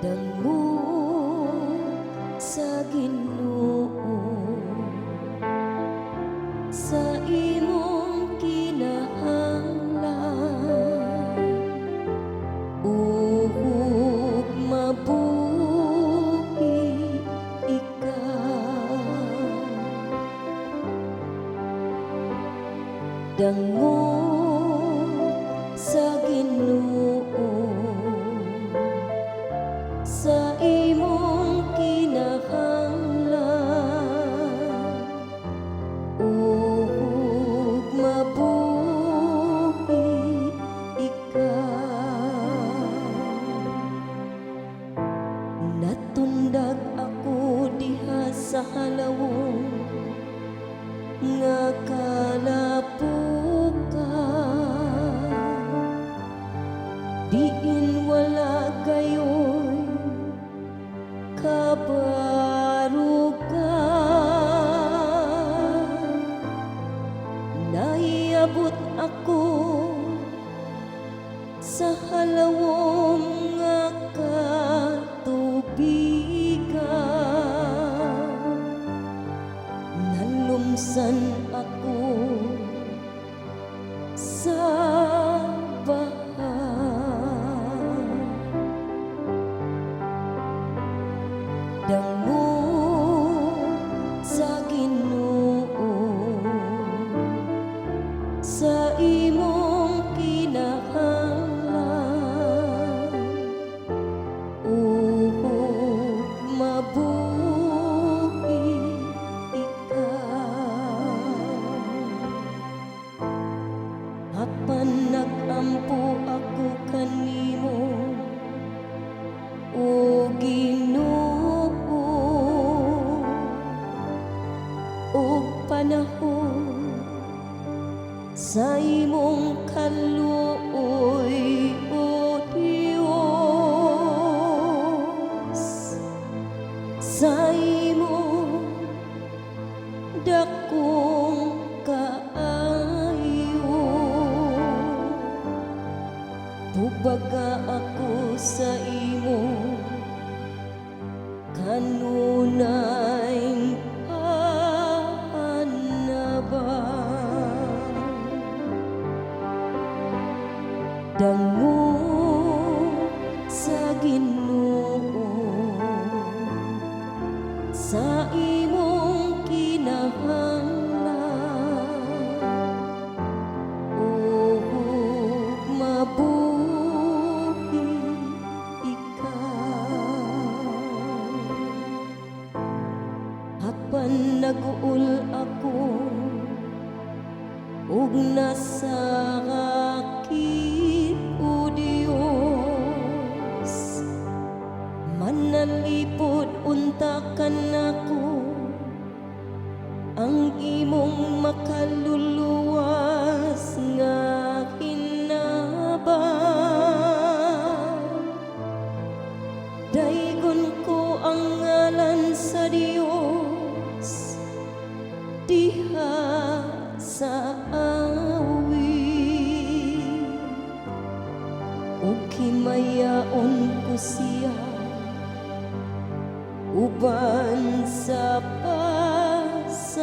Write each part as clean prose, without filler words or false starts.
Dango sa Ginoo sa imong kinahanglan, ug mabuhi ikaw. Dango sa Ginoo sa imong kinahanglan, ug mabuhi ikaw. Natundag ako diha sa halawong nga kalapukan, diin wala gayon kabarugan. Naiabot ako sa halawong nga katubigan, nalumsan ako sa baha. Dango sa Ginoo sa imong kinahanglan, ug mabuhi ikaw. Apan nagampo ako kanimo, o Ginoo, ug panahon sa imong kaluoy, o Dios, sa imong dakong kaayo. Bubaga ako sa imo kanunay panabang. Dango sa Ginoo sa imong kinahanglan, ug mabuhi ikaw. Apan nag-uul ako ug nasakit, o Dios, manalipod unta ka nako ang imong makaluluwas nga hinabang. Daygon ko ang ngalan sa Dios diha sa awit, ug himayaon ko siya uban sa pasalamat.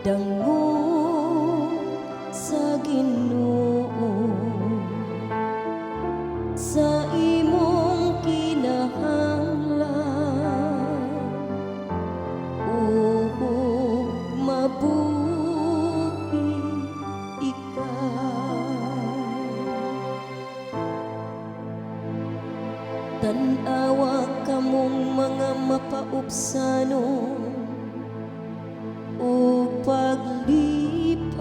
Dango sa Ginoo sa imong kinahanglan, ug mabuhi ikaw. Tan-awa kamong mga mapaubsano o paglipay,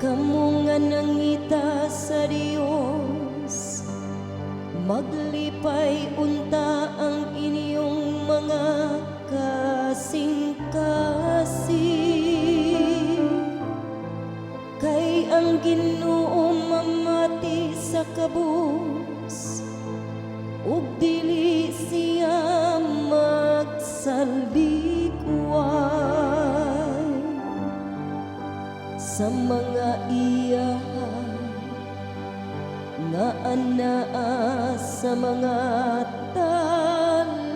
kamo nga nangita sa Dios, maglipay unta ang inyong mga kasing-kasing. Kay ang Ginoo mamati sa kabus, ug dili siya magsaligway. sa mga iyahan nga anaa sa mga talikala.